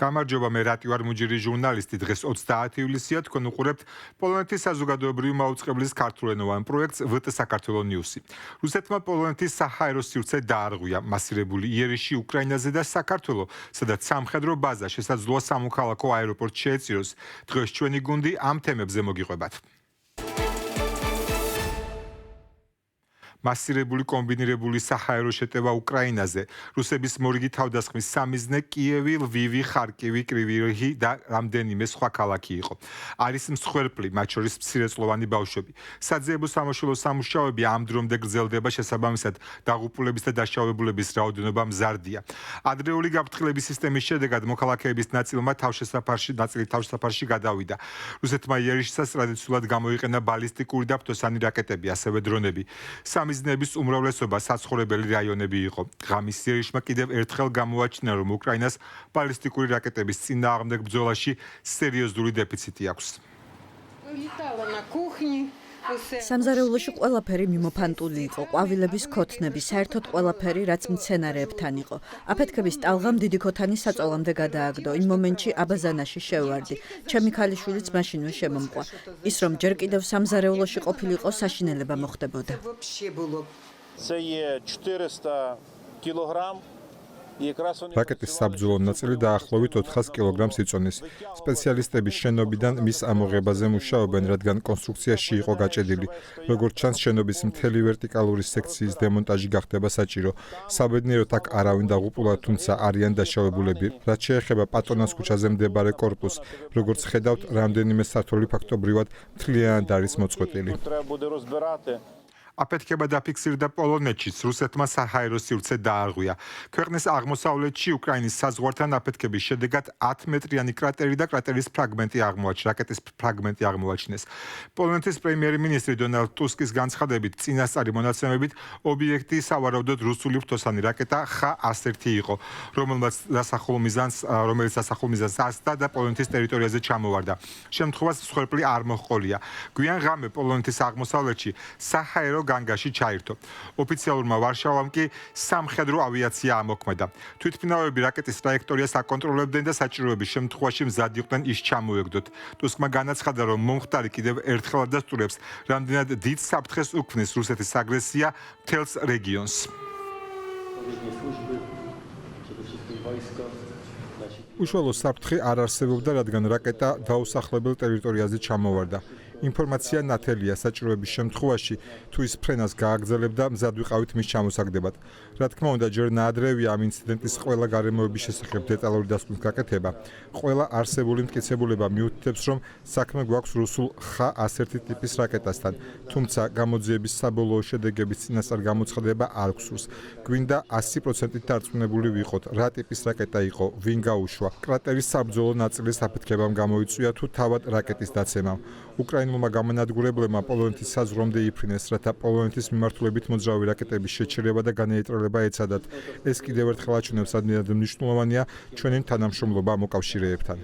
გამარჯობა, მე რატი ვარ მუჯირი ჟურნალისტი. დღეს 30 ივლისია, თქვენ უყურებთ პოლონეთის საზოგადოებრივი მაუწყებლის ქართულენოვან პროექტს VT საქართველოს ნიუსი. რუსეთმა პოლონეთის საჰაერო სივრცე დაარღვია, მასირებული იერიში უკრაინაზე და საქართველოს, სადაც სამხედრო ბაზა შესაძლოა სამოქალაქო აეროპორტ შეეწიროს. დღეს ჩვენი გუნდი ამ თემებზე მოგიყვებათ. მასირებული კომბინირებული საჰაერო შეტევა უკრაინაზე. რუსების მორიგი თავდასხმის სამიზნე კიევი, ლვივი, ხარკივი, კრივი როგი და რამდენიმე სხვა ქალაქი იყო. არის მსხვერპლი, მათ შორის მცირეწლოვანი ბავშვები. საძიებო სამაშველო სამუშაოები ამ დრომდე გრძელდება, შესაბამისად დაღუპულების და დაშავებულების რაოდენობა მზარდია. ადრეული გაფრთხილების სისტემის შედეგად მოქალაქეების ნაწილი თავშესაფარში გადავიდა. რუსეთმა იერიშისას ტრადიციულად გამოიყენა ბალისტიკური და ფთოსანი რაკეტები, ასევე დრონები. მიზნების უმრავლესობა საცხოვრებელი რაიონები იყო. ღამის იერიშმა კიდევ ერთხელ გამოაჩინა, რომ უკრაინას ბალისტიკური რაკეტების წინააღმდეგ ბრძოლაში სერიოზული დეფიციტი აქვს. სამზარეულოში ყველაფერი მიმოფანტული იყო, ყვავილების ქოთნები, საერთოდ ყველაფერი, რაც მცენარეებთან იყო. აფეთქების ტალღამ დიდი ქოთანი საწოლამდე გადააგდო. იმ მომენტში აბაზანაში შევვარდი. ჩემი ქალიშვილიც მაშინვე შემომყვა. ის რომ ჯერ კიდევ სამზარეულოში ყოფილიყო, საშინელება მოხდებოდა. რაკეტის საბრძოლო ნაწილი დაახლოებით 400 კილოგრამს იწონის. სპეციალისტები შენობიდან მის ამოღებაზე მუშაობენ, რადგან კონსტრუქციაში იყო გაჭედილი. როგორც ჩანს, შენობის მთელი ვერტიკალური სექციის დემონტაჟი გახდება საჭირო. საბედნიეროდ აქ არავინ დაღუპულა, თუმცა არიან დაშავებულები. რაც შეეხება პატრონას ქუჩაზე მდებარე კორპუსს, როგორც ხედავთ, რამდენიმე სართული ფაქტობრივად მთლიანად არის მოწყვეტილი. აფეთქება დაფიქსირდა პოლონეთშიც, რუსეთმა საჰაერო სივრცე დაარღვია. ქვეყნის აღმოსავლეთში უკრაინის საზღვართან აფეთქების შედეგად 10 მეტრიანი კრატერი და კრატერის რაკეტის ფრაგმენტი აღმოაჩინეს. პოლონეთის პრემიერ-მინისტრი დონალდ ტუსკის განცხადებით, წინასწარი მონაცემებით, ობიექტი სავარაუდოდ რუსული ფთოსანი რაკეტა X-101 იყო, რომელიც დასახულ მიზანს ასდა და პოლონეთის ტერიტორიაზე ჩამოვარდა. შემთხვევას მსხვერპლი არ მოჰყოლია. გვიან ღამე პოლონეთის აღმოსავლეთში საჰაერო განგაში ჩაირთო. ოფიციალურმა ვარშავამ კი სამხედრო ავიაცია ამოქმედა. თვითმფრინავები რაკეტის ტრაექტორიას აკონტროლებდნენ და საჭიროების შემთხვევაში მზად იყვნენ ის ჩამოეგდოთ. ტუსკმა განაცხადა, რომ მომხდარი კიდევ ერთხელ ადასტურებს, რამდენად დიდ საფრთხეს უქმნის რუსეთის აგრესია მთელს რეგიონს. უშუალო საფრთხე არ არსებობდა, რადგან რაკეტა დაუსახლებელ ტერიტორიაზე ჩამოვარდა. ინფორმაცია ნათელია, საჭიროების შემთხვევაში თუ ის ფრენას გააგრძელებდა, მზად ვიყავით მის ჩამოსაგდებად. რა თქმა უნდა, ჯერ ნაადრევია ამ ინციდენტის ყველა გარემოების შესახებ დეტალური დასკვნის გაკეთება. ყველა არსებული მტკიცებულება მიუთითებს, რომ საქმე გვაქვს რუსულ X-101 ტიპის რაკეტასთან, თუმცა გამოძიების საბოლოო შედეგების წინასწარ გამოცხადება არ გვსურს. გვინდა 100%-ით დარწმუნებული ვიყოთ, რა ტიპის რაკეტა იყო, ვინ გაუშვა. კრატერის საბრძოლო ნაწილის აფეთქებამ გამოიწვია თუ თავად რაკეტის დაცემამ. უკრაინულმა გამანადგურებლებმა პოლონეთის საზღვრამდე იფრინეს, რათა პოლონეთის მიმართულებით მოძრავი რაკეტების შეჩერება და განეიტრალება ეცადათ. ეს კიდევ ერთხელ აჩვენებს, რამდენად მნიშვნელოვანია ჩვენი თანამშრომლობა მოკავშირეებთან.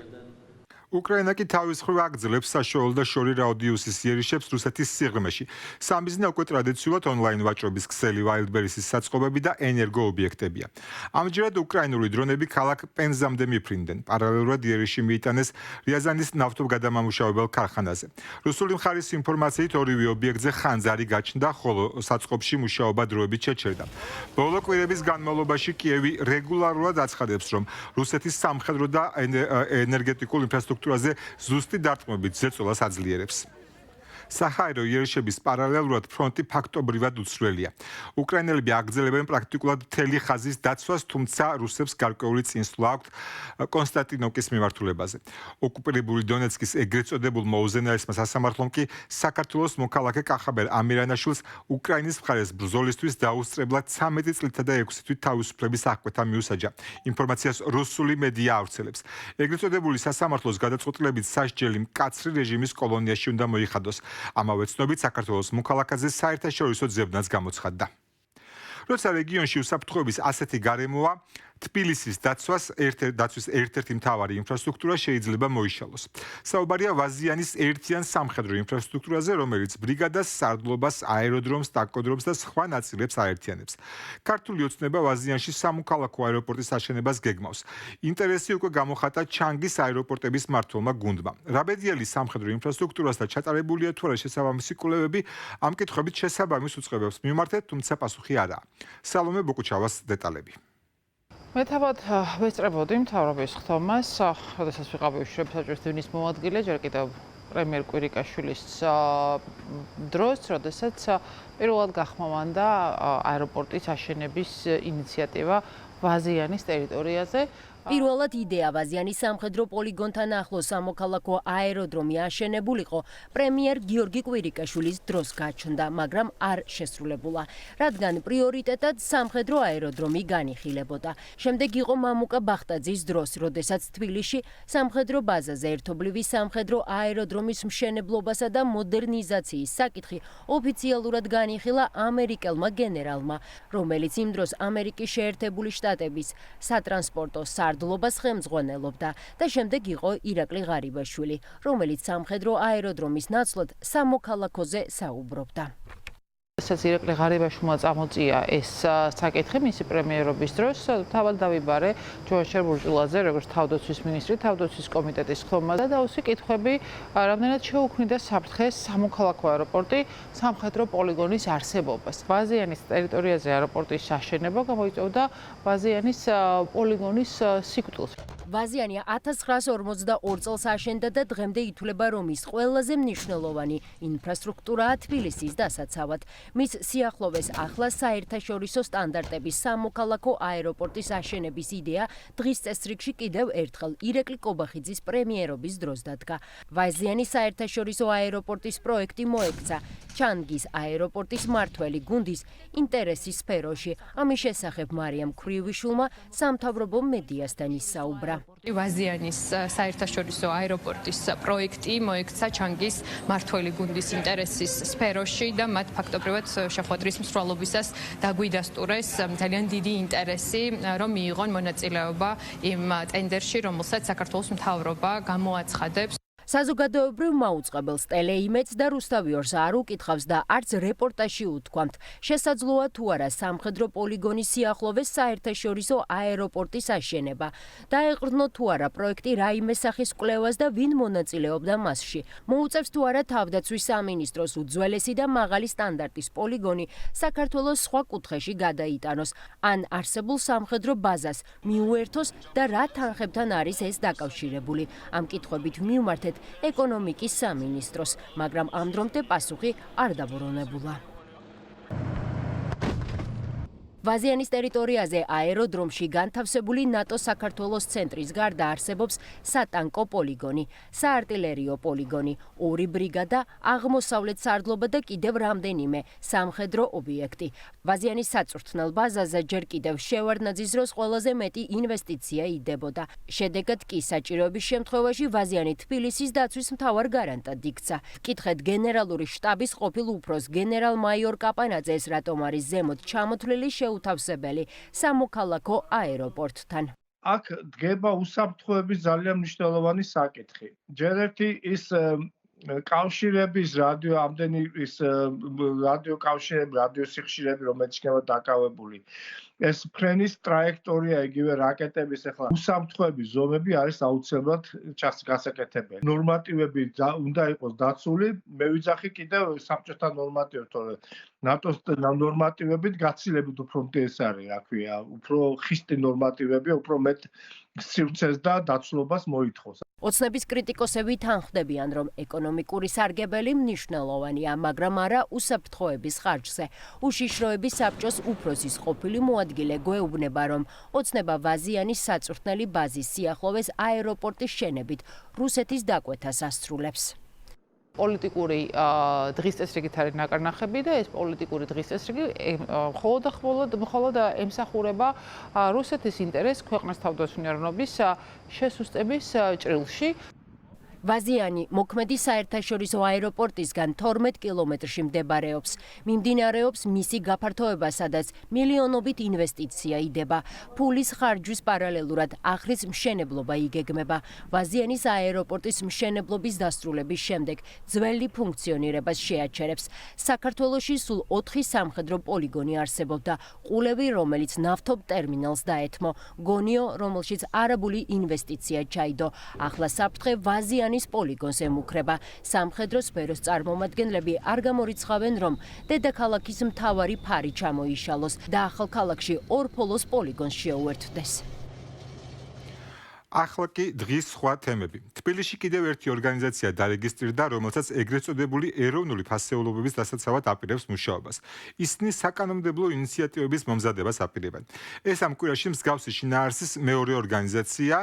უკრაინა კი თავის მხრივ აგრძელებს საშუალო და შორი რაოდიუსის იერიშებს რუსეთის სიღრმეში. სამიზნე უკვე ტრადიციულად ონლაინ ვაჭრობის ქსელი Wildberries-ის საწყობები და ენერგო ობიექტებია. ამჯერად უკრაინული დრონები ქალაქ პენზამდე მიფრინდნენ. პარალელურად იერიში მიიტანეს რიაზანის ნავთობგადამამუშავებელ ქარხანაზე. რუსული მხარის ინფორმაციით ორივე ობიექტზე ხანძარი გაჩნდა, ხოლო საწყობში მუშაობა დროებით შეჩერდა. ბოლო კვირების განმავლობაში კიევი რეგულარულად აცხადებს, რომ რუსეთის სამხედრო და ენერგეტიკულ ინფრასტრუქტურაზე ზუსტი დარტყმებით ზეწოლას აძლიერებს. საჰაერო იერიშების პარალელურად ფრონტი ფაქტობრივად უცვლელია. უკრაინელები აგრძელებენ პრაქტიკულად მთელი ხაზის დაცვას, თუმცა რუსებს გარკვეული წინსვლა აქვთ კონსტანტინოვკის მიმართულებაზე. ოკუპირებული დონეცკის ეგრეთ წოდებულმა უზენაესმა სასამართლომ კი საქართველოს მოქალაქე კახაბერ ამირანაშვილს უკრაინის მხარეს ბრძოლისთვის დაუსწრებლად 13 წლითა და 6 თვით თავისუფლების აღკვეთა მიუსაჯა. ინფორმაციას რუსული მედია ავრცელებს. ეგრეთ წოდებული სასამართლოს გადაწყვეტილებით სასჯელი მკაცრი რეჟიმის კოლონიაში უნდა მოიხადოს. ამავე ცნობით საქართველოს მოქალაქეზე საერთაშორისო ძებნაც გამოცხადდა. როცა რეგიონში უსაფრთხოების ასეთი გარემოა, თბილისის დაცვის ერთ-ერთი მთავარი ინფრასტრუქტურა შეიძლება მოიშალოს. საუბარია ვაზიანის ერთიან სამხედრო ინფრასტრუქტურაზე, რომელიც ბრიგადას, სარდლობას, აეროდრომს, ტანკოდრომს და სხვა ნაწილებს აერთიანებს. ქართული ოცნება ვაზიანში სამოქალაქო აეროპორტის აშენებას გეგმავს. ინტერესი უკვე გამოხატა ჩანგის აეროპორტების მმართველმა გუნდმა. რაბედიელის სამხედრო ინფრასტრუქტურასთან ჩატარებულია თუ არა შესაბამისი კვლევები, ამ კითხვებით შესაბამის უწყებებს მიმართეთ, თუმცა პასუხი არაა. სალომე ბოკუჩავას დეტალები. მე თავად ვესწრებოდი მთავრობის ხდომას, როდესაც ვიყავი უშიშროების საბჭოს დივნის მოადგილე, ჯერ კიდევ პრემიერ კვირიკაშვილის დროს, როდესაც პირველად გახმოვანდა აეროპორტის აშენების ინიციატივა ვაზიანის ტერიტორიაზე. პირველად იდეა ვაზიანის სამხედრო პოლიგონთან ახლოს სამოქალაქო აეროდრომი აშენებულიყო პრემიერ გიორგი კვირიკაშვილის დროს გაჩნდა, მაგრამ არ შესრულებულა, რადგან პრიორიტეტად სამხედრო აეროდრომი განიხილებოდა. შემდეგ იყო მამუკა ბახტაძის დროს, როდესაც თბილისში სამხედრო ბაზაზე ერთობლივი სამხედრო აეროდრომის მშენებლობასა და მოდერნიზაციის საკითხი ოფიციალურად განიხილა ამერიკელმა გენერალმა, რომელიც იმ დროს ამერიკის შეერთებული შტატების სატრანსპორტო სარდლობას ხელმძღვანელობდა და შემდეგ იყო ირაკლი ღარიბაშვილი, რომელიც სამხედრო აეროდრომის ნაცვლად სამოქალაქოზე საუბრობდა. როდესაც ირაკლი ღარიბაშვილმა წამოწია ეს საკითხი მისი პრემიერობის დროს, თავად დავიბარე ჯვანშერ ბურჭულაძე, როგორც თავდაცვის მინისტრი, თავდაცვის კომიტეტის ხდომაზე და უსი კითხვები, რამდენად შეუქმნიდა საფრთხეს სამოქალაქო აეროპორტი სამხედრო პოლიგონის არსებობას. ვაზიანის ტერიტორიაზე აეროპორტის აშენება გამოიწვევდა ვაზიანის პოლიგონის სიკვდილს. ვაზიანი 1942 წელს აშენდა და დღემდე ითვლება რომის ყველაზე მნიშვნელოვანი ინფრასტრუქტურაა თბილისის დასაცავად. მის სიახლოვეს ახლა საერთაშორისო სტანდარტების სამოქალაქო აეროპორტის აშენების იდეა დღის წესრიგში კიდევ ერთხელ ირაკლი კობახიძის პრემიერობის დროს დადგა. ვაზიანის საერთაშორისო აეროპორტის პროექტი მოექცა ჩანგის აეროპორტის მმართველი გუნდის ინტერესის სფეროში. ამის შესახებ მარიამ ქრივიშვილმა სამთავრობო მედიასთან ისაუბრა. ვაზიანის საერთაშორისო აეროპორტის პროექტი მოექცა ჩანგის მმართველი გუნდის ინტერესის სფეროში და მათ ფაქტობრივად შეხვედრის მსვლელობისას დაგვიდასტურეს ძალიან დიდი ინტერესი, რომ მიიღონ მონაწილეობა იმ ტენდერში, რომელსაც საქართველოს მთავრობა გამოაცხადებს. საზოგადოებრივ მაუწყებელს ტელეიმედს და რუსთავიორს არ უკითხავს და არც რეპორტაჟში უთქვამთ, შესაძლოა თუ არა სამხედრო პოლიგონის სიახლოვეს საერთაშორისო აეროპორტის აშენება. დაეყრდნო თუ არა პროექტი რაიმე სახის კვლევას და ვინ მონაწილეობდა მასში. მოუწევს თუ არა თავდაცვის სამინისტროს უძველესი და მაღალი სტანდარტის პოლიგონი საქართველოს სხვა კუთხეში გადაიტანოს, ან არსებულ სამხედრო ბაზას მიუერთოს და რა თანხებთან არის ეს დაკავშირებული. ამ კითხვებით მივმართეთ ეკონომიკის სამინისტროს, მაგრამ ამ დრომდე პასუხი არ დაბრუნებულა. ვაზიანის ტერიტორიაზე აეროდრომში განთავსებული ნატო საქართველოს ცენტრის გარდა არსებობს სატანკო პოლიგონი, საარტილერიო პოლიგონი, 2 ბრიგადა, აღმოსავლეთ სარდლობა და კიდევ რამდენიმე სამხედრო ობიექტი. ვაზიანის საწვრთნელ ბაზაზე ჯერ კიდევ შევარდნაძის დროს ყველაზე მეტი ინვესტიცია იდებოდა. შედეგად კი საჭიროების შემთხვევაში ვაზიანი თბილისის დაცვის მთავარ გარანტად იქცა. კითხეთ გენერალური შტაბის ყოფილ უფროს გენერალ-მაიორ კაპანაძეს, რატომ არის ზემოთ ჩამოთვლილი შეუთავსებელი სამოქალაქო აეროპორტთან. აქ დგება უსაფრთხოების ძალიან მნიშვნელოვანი საკითხი. ჯერ ერთი ის კავშირების რადიოკავშირები, რადიოსიხშირეები, რომელიც იქნება დაკავებული. ეს ფრენის ტრაექტორია, იგივე რაკეტების ახლა უსაფრთხოების ზომები არის აუცილებლად გასაკეთებელი. ნორმატივები უნდა იყოს დაცული, მე ვიძახი კიდევ საბჭოთა ნორმატივებს, თორე ნატოს ნორმატივებით გაცილებით უფრო ეს არის, რა ქვია, უფრო ხისტი ნორმატივები, უფრო მეტ სივრცეს და დაცულობას მოითხოვს. ოცნების კრიტიკოსები თანხმდებიან, რომ ეკონომიკური სარგებელი მნიშვნელოვანია, მაგრამ არა უსაფრთხოების ხარჯზე. უშიშროების საბჭოს უფროსის ყოფილი მოადგილე გვეუბნება, რომ ოცნება ვაზიანის საწვრთნელი ბაზის სიახლოვეს აეროპორტის შენებით რუსეთის დაკვეთას ასრულებს. პოლიტიკური დღის წესრიგით არის ნაკარნახები და ეს პოლიტიკური დღის წესრიგი მხოლოდ ემსახურება რუსეთის ინტერესს ქვეყნის თავდაცვის მთავრობის შესუსტების ჭრილში. ვაზიანი მოქმედი საერთაშორისო აეროპორტისგან 12 კილომეტრში მდებარეობს. მიმდინარეობს მისი გაფართოება, სადაც მილიონობით ინვესტიცია იდება. ფულის ხარჯვის პარალელურად ახლის მშენებლობა იგეგმება. ვაზიანის აეროპორტის მშენებლობის დასრულების შემდეგ ძველი ფუნქციონირებას შეაჩერებს. საქართველოში სულ 4 სამხედრო პოლიგონი არსებობდა. ყულევი, რომელიც ნავთობ ტერმინალს დაეთმო. გონიო, რომელშიც არაბული ინვესტიცია ჩაიდო. ახლა საფრთხე ვაზიანის პოლიგონს ემუქრება. სამხედრო სფეროს წარმომადგენლები არ გამორიცხავენ, რომ დედაქალაქის მთავარი ფარი ჩამოიშალოს და ახალ ქალაქში ორფოლოს პოლიგონს შეუერთდეს. ახლა კი დღის სხვა თემები. თბილისში კიდევ ერთი ორგანიზაცია დარეგისტრირდა, რომელსაც ეგრეთ წოდებული ეროვნული ფასეულობების დასაცავად აპირებს მუშაობას. ისინი საკანონმდებლო ინიციატივების მომზადებას აპირებენ. ეს ამ კვირაში მსგავსი შინაარსის მეორე ორგანიზაცია,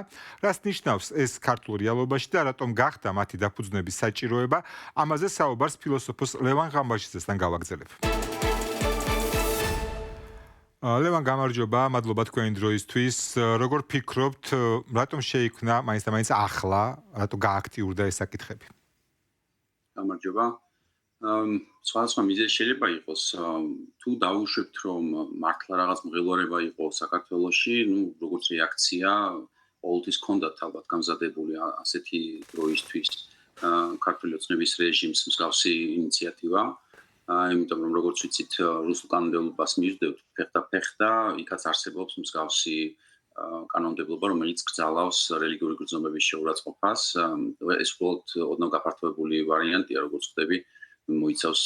რაც ნიშნავს ეს ქართულ რეალობაში და რატომ გახდა მათი დაფუძნების საჭიროება, ამაზე საუბარს ფილოსოფოს ლევან ღამბაშიძესთან გავაგზავნებ. ლევან, გამარჯობა, მადლობა თქვენი დროისთვის. როგორ ფიქრობთ, რატომ შეიქმნა მაინც და მაინც ახლა, რატო გააქტიურდა ეს საკითხები? გამარჯობა. სხვადასხვა მიზეზი შეიძლება იყოს. თუ დავუშვებთ, რომ მართლა რაღაც მღელვარება იყო საქართველოში, როგორც რეაქცია, ყოველთვის ჰქონდათ ალბათ გამზადებული ასეთი დროისთვის ქართული ოცნების რეჟიმს მსგავსი ინიციატივა. იმიტომ რომ როგორც ვიცით, რუსულ კანონმდებლობას მივსდევთ ფეხდა, იქაც არსებობს მსგავსი კანონმდებლობა, რომელიც გრძალავს რელიგიური გრძნობების შეურაცხყოფას. ეს უბრალოდ ოდნავ გაფართოებული ვარიანტია, როგორც ხვდები, მოიცავს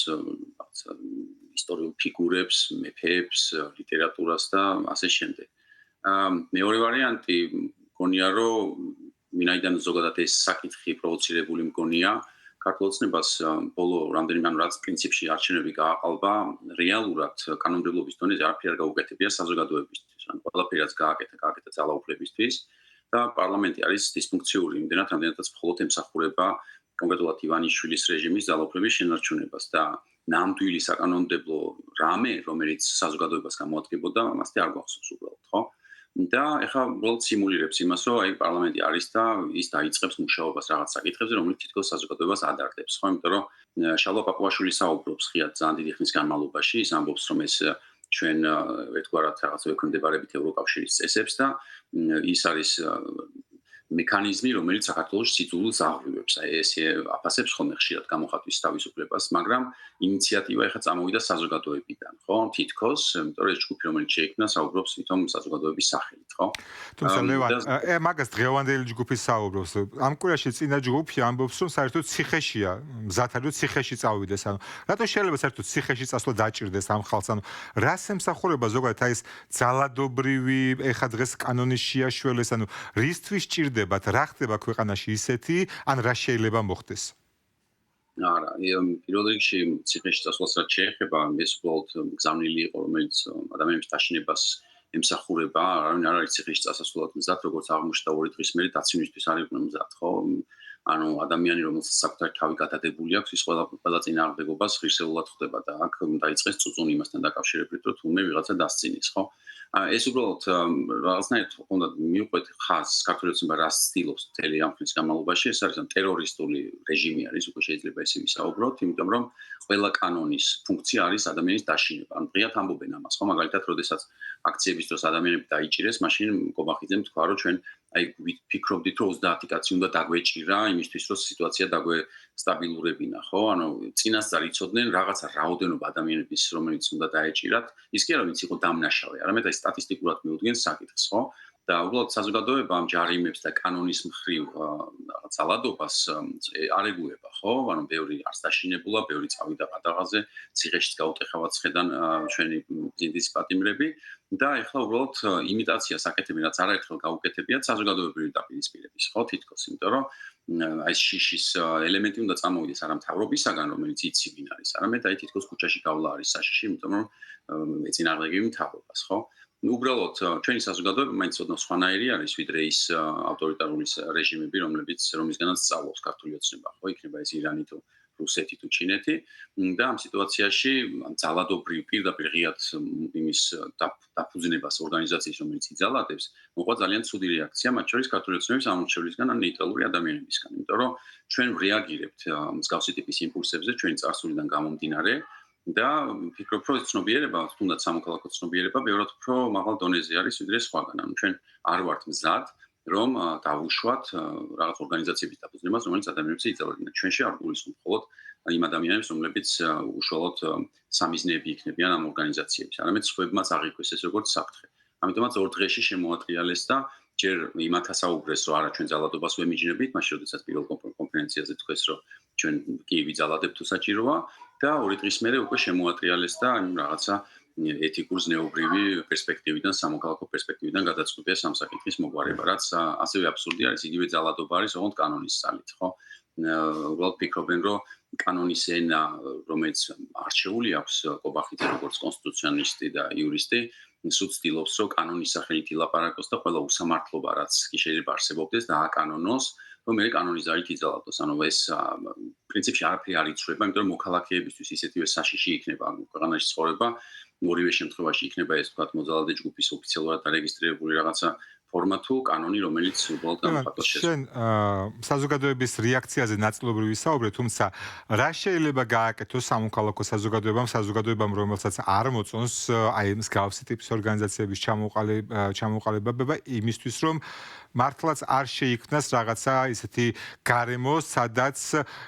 ისტორიულ ფიგურებს, მეფეებს, ლიტერატურას და ასე შემდეგ. მეორე ვარიანტი მგონია, რომ ვინაიდან ზოგადად ეს საკითხი პროვოცირებული მგონია, ქართულ ოცნებას ბოლო რამდენიმე რაც პრინციპში არჩევნები გააყალბა, რეალურად კანონმდებლობის დონეზე არაფერი არ გაუკეთებია საზოგადოებისთვის. ან ყველაფერი რაც გააკეთა ძალაუფლებისთვის და პარლამენტი არის დისფუნქციური, იმდენად რამდენადაც მხოლოდ ემსახურება კონკრეტულად ივანიშვილის რეჟიმის ძალაუფლების შენარჩუნებას და ნამდვილი საკანონმდებლო რამე, რომელიც საზოგადოებას გამოადგებოდა, მასზე არ გვახსოვს უბრალოდ, ხო? და ეხლა უბრალოდ სიმულირებს იმას, რომ აი პარლამენტი არის და ის დაიწყებს მუშაობას რაღაც საკითხებზე, რომელიც თითქოს საზოგადოებას ადარდებს, ხო? იმიტომ რომ შალვა პაპუაშვილი საუბრობს ხიად ძალიან დიდი ხნის განმავლობაში, ის ამბობს, რომ ეს ჩვენ ერთგვარად რაღაც ვექვემდებარებით ევროკავშირის წესებს და ის არის მექანიზმი, რომელიც საქართველოს სიძულვილს აღღვივებს. აი ეს აფასებს ხოლმე ხშირად გამოხატვის თავისუფლებას, მაგრამ ინიციატივა ეხლა წამოვიდა საზოგადოებიდან, ხო? თითქოს, იმიტომ რომ ეს ჯგუფი, რომელიც შეიქმნა, საუბრობს თვითონ საზოგადოების სახელით, ხო? თუმცა ლევან, მაგას დღევანდელი ჯგუფი საუბრობს. ამ კვირაში წინა ჯგუფი ამბობს, რომ საერთოდ ციხეშია, მზად არის ციხეში წავიდეს. ანუ რატო შეიძლება საერთოდ ციხეში წასვლა დაჭირდეს ამ ხალხს? ანუ რას ემსახურება ზოგადად აი ეს ძალადობრივი, ეხლა დღეს კანონის შეაშველეს, ანუ რისთვის ჭირდება რა ხდება ქვეყანაში ისეთი, ან რა შეიძლება მოხდეს? არა, პირველ რიგში ციხეში წასვლას რაც შეეხება, ეს უბრალოდ გზავნილი იყო, რომელიც ადამიანების დაშინებას ემსახურება, არავინ არ არის ციხეში წასასვლელად მზად, როგორც აღმოჩნდა 2 დღის მერე დაცინვისთვის არ იყვნენ მზად, ხო? ანუ ადამიანი, რომელსაც საკუთარი თავი გადადებული აქვს, ის ყველა წინააღმდეგობას ღირსეულად ხდება და აქ დაიწყეს წუწუნი იმასთან დაკავშირებით, რომ თუნდაც ვიღაცა დასცინის, ხო? ეს უბრალოდ რაღაცნაირად უნდა მივყვეთ ხაზს ქართული ოცნება რას ცდილობს მთელი ამ ხნის განმავლობაში, ეს არის ტერორისტული რეჟიმი არის, უკვე შეიძლება ესე ვისაუბროთ, იმიტომ რომ ყველა კანონის ფუნქცია არის ადამიანის დაშინება. ანუ დღეად ამბობენ ამას, ხო, მაგალითად, როდესაც აქციების დროს ადამიანები დაიჭირეს, მაშინ კობახიძემ თქვა, რომ ჩვენ აი ვფიქრობდით, რომ 30 კაცი უნდა დაგვეჭირა იმისთვის, რომ სიტუაცია დაგვესტაბილურებინა, ხო? ანუ წინასწარ იცოდნენ რაღაცა რაოდენობა ადამიანების, რომელიც უნდა დაეჭირათ, ის კი არა ვიცი იყო დამნაშავე, არამედ აი სტატისტიკურად მიუდგენს საკითხს, ხო? და უბრალოდ საზოგადოება ამ ჯარიმებს და კანონის მხრივ რაღაც ალადობას არ ეგუება, ხო? ანუ ბევრი არც დაშინებულა, ბევრი წავიდა პატაღაზე, ციხეშიც გაუტეხავად ხედან ჩვენი ძინდის პატიმრები და ეხლა უბრალოდ იმიტაციას აკეთებენ, რაც არაერთხელ გაუკეთებიათ საზოგადოებრივი დაპირისპირების, ხო, თითქოს, იმიტომ რომ აი შიშის ელემენტი უნდა წამოვიდეს არა მთავრობისაგან, რომელიც იცი ვინ არის, არამედ აი თითქოს ქუჩაში გავლა არის საშიში, იმიტომ რომ ეწინააღმდეგები მთავრობას, ხო? უბრალოდ ჩვენი საზოგადოება მაინც ოდნავ სხვანაირი არის, ვიდრე ის ავტორიტარული რეჟიმები, რომლისგანაც სწავლობს ქართული ოცნება, ხო? იქნება ეს ირანი თუ რუსეთი თუ ჩინეთი და ამ სიტუაციაში ძალადობრივ პირდაპირ ღიად იმის დაფუძნებას ორგანიზაციის რომელიც იძალადებს მოყვა ძალიან ცუდი რეაქცია მათ შორის ქართული ოცნების ამორჩევლისგან ან ნეიტრალური ადამიანებისგან იმიტომ რომ ჩვენ რეაგირებთ მსგავსი ტიპის იმპულსებზე ჩვენი წარსულიდან გამომდინარე და ვფიქრობ რომ ცნობიერება თუნდაც სამოქალაქო ცნობიერება ბევრად უფრო მაღალ დონეზე არის ვიდრე სხვაგან ანუ ჩვენ არ ვართ მზად რომ დავუშვათ რაღაც ორგანიზაციების დაფუძნებას რომელიც ადამიანებს იძლევა ჩვენში არ გულისხმობ მხოლოდ იმ ადამიანებს რომლებიც უშუალოდ სამიზნეები იქნებიან ამ ორგანიზაციებში არამედ სხვებმაც აღიქვეს ეს როგორც საფრთხე ამიტომაც ორ დღეში შემოატრიალეს და ჯერ იმათას აუბრეს რომ არა ჩვენ ძალადობას ვემიჯნებით მაშინ როდესაც პირველ კონფერენციაზე თქვეს რომ ჩვენ კი ვიძალადებთ თუ საჭიროა და ორი დღის მერე უკვე შემოატრიალეს და რაღაცა ეთიკურ ზნეობრივი პერსპექტივიდან სამოქალაქო პერსპექტივიდან გადაწყვეტია სამსაკითხის მოგვარება რაც ასევე აბსურდი არის იგივე ძალადობა არის ოღონდ კანონის ძალით ხო უბრალოდ ფიქრობენ რომ კანონის ენა რომელიც არჩეული აქვს კობახიძე როგორც კონსტიტუციონალისტი და იურისტი სულ ცდილობს რომ კანონის სახელით ილაპარაკოს და ყველა უსამართლობა რაც კი შეიძლება არსებობდეს დააკანონოს რომ მე კანონის ძალით იძალადოს ანუ ეს პრინციპში არაფერი არ იცვლება იმიტომ რომ მოქალაქეებისთვის ისეთივე საშიში იქნება ქვეყანაში ცხოვრება ორივე შემთხვევაში იქნება ეს თქვათ მოძალადე ჯგუფის ოფიციალურად დარეგისტრირებული რაღაცა ფორმა თუ კანონი რომელიც უბრალოდ გამოხატავს შენ საზოგადოების რეაქციაზე ნაწილობრივ ვისაუბრეთ თუმცა რა შეიძლება გააკეთოს სამოქალაქო საზოგადოებამ რომელსაც არ მოწონს აი მსგავსი ტიპის ორგანიზაციების ჩამოყალიბება იმისთვის რომ მართლაც არ შეიქმნას რაღაცა ისეთი გარემო სადაც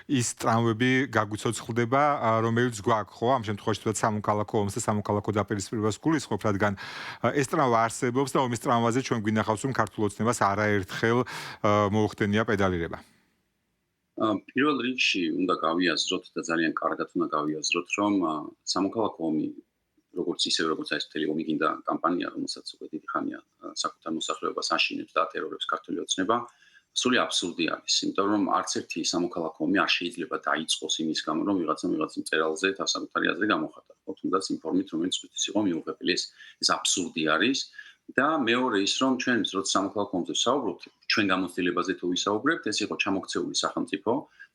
ის ტრამვები გაგუცოცხლდება რომელიც გვაქვს ხო ამ შემთხვევაში თუნდაც სამოქალაქო ომს და სამოქალაქო დაპირისპირებას გულისხმობ რადგან ეს ტრამვა არსებობს და ომის ტრამვაზე ჩვენ გვინახავს რომ ქართულ ოცნებას არაერთხელ მოუხდენია პედალირება პირველ რიგში უნდა გავიაზროთ და ძალიან კარგად უნდა გავიაზროთ რომ სამოქალაქო ომი როგორც ეს მთელი ომი გინდა კამპანია რომელსაც უკვე დიდი ხანია საკუთარ მოსახლეობას აშინებს და ტერორებს ქართული ოცნება სული აბსურდი არის იმიტომ რომ არც ერთი სამოქალაქო ომი არ შეიძლება დაიწყოს იმის გამო რომ ვიღაცა მწერალზე თავსაკუთარი აზრი გამოხატა ხო თუნდაც იმ ფორმით რომელიც ის იყო მიუღებელი ეს აბსურდი არის და მეორე ის რომ ჩვენ როცა სამოქალაქო ომზე ვსაუბრობთ ჩვენ გამოცდილებაზე თუ ვისაუბრებთ ეს იყო ჩამოქცეული სახელმწიფო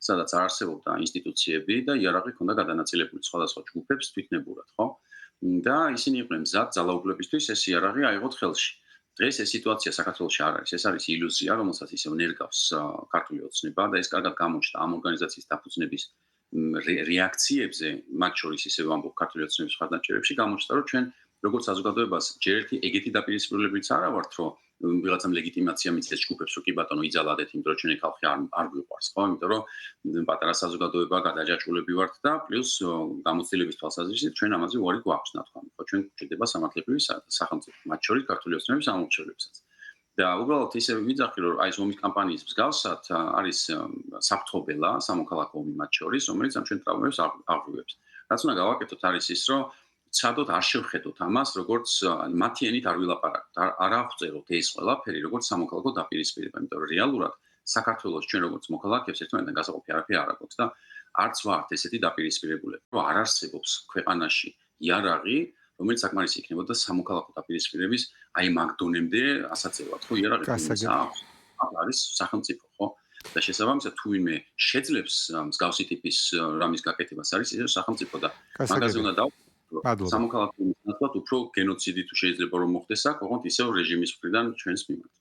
სადაც არ არსებობდა ინსტიტუციები და იარაღი ჰქონდა გადანაწილებული სხვადასხვა ჯგუფებს თვითნებურად ხო და ისინი იყვნენ მზად ძალაუფლებისთვის ეს იარაღი აიღოთ ხელში დღეს ეს სიტუაცია საქართველოში არ არის ეს არის ილუზია რომელსაც ისევ ნერგავს ქართული ოცნება და ეს კარგად გამოჩნდა ამ ორგანიზაციის დაფუძნების რეაქციებზე მათ შორის ისევ ამბობ ქართული ოცნების მხარდამჭერებში გამოჩნდა რომ ჩვენ როგორც საზოგადოებას ჯერ ერთი ეგეთი დაპირისპირებლებიც არა ვართ რომ ვიღაცამ ლეგიტიმაცია მიცეს ჯგუფებს რომ კი ბატონო იძალადეთ იმიტომ რომ ჩვენი ხალხი არ გვიყვარს ხო იმიტომ რომ პატარა საზოგადოება გადაჯაჭვულები ვართ და პლუს გამოცდილების თვალსაზრისით ჩვენ ამაზე უარი გვაქვს ნათქვამი ხო ჩვენ გვჭირდება სამართლებრივი სახელმწიფო მათ შორის ქართული ოცნების ამორჩელებსაც და უბრალოდ ისე ვიძახი რომ აი ეს ომის კამპანიის მსგავსად არის საფრთხობელა სამოქალაქო ომი მათ შორის რომელიც ამ ჩვენ ტრავმებს აღვივებს რაც უნდა გავაკეთოთ არის ის რომ ცადოთ არ შევხედოთ ამას როგორც მათი ენით არ ვილაპარაკოთ არ აღწეროთ ეს ყველაფერი როგორც სამოქალაქო დაპირისპირება იმიტომ რომ რეალურად საქართველოს ჩვენ როგორც მოქალაქეებს ერთმანეთთან გასაყოფი არაფერი არ აქვს და არც ვართ ესეთი დაპირისპირებულები რომ არ არსებობს ქვეყანაში იარაღი რომელიც საკმარისი იქნებოდა სამოქალაქო დაპირისპირების აი მაგდონემდე ასაწევად ხო იარაღი არის სახელმწიფო ხო და შესაბამისად თუ ვინმე შეძლებს მსგავსი ტიპის რამის გაკეთებას არის ეს სახელმწიფო და მაგაზე უნდა სამოქალაქო ნაცვლად უფრო გენოციდი თუ შეიძლება რომ მოხდეს აქ, ოღონდ ისევ რეჟიმის მხრიდან ჩვენს მიმართ.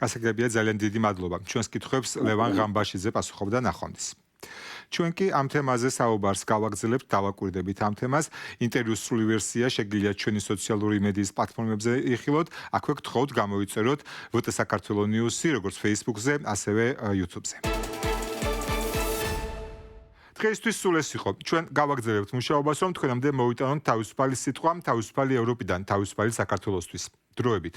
გასაგებია ძალიან დიდი მადლობა. ჩვენს კითხვებს ლევან ღამბაშიძე პასუხობდა ნახონდის. ჩვენ კი ამ თემაზე საუბარს გავაგრძელებთ, დავაკვირდებით ამ თემას. ინტერვიუს სრული ვერსია შეგიძლიათ ჩვენი სოციალური მედიის პლატფორმებზე იხილოთ. აქვე გთხოვთ გამოიწეროთ VT საქართველოს News-ი, როგორც Facebook-ზე, ასევე YouTube-ზე. დღეისთვის სულ ეს იყო. ჩვენ გავაგრძელებთ მუშაობას, რომ თქვენამდე მოვიტანოთ თავისუფალი სიტყვა, თავისუფალი ევროპიდან, თავისუფალი საქართველოსთვის. დროებით.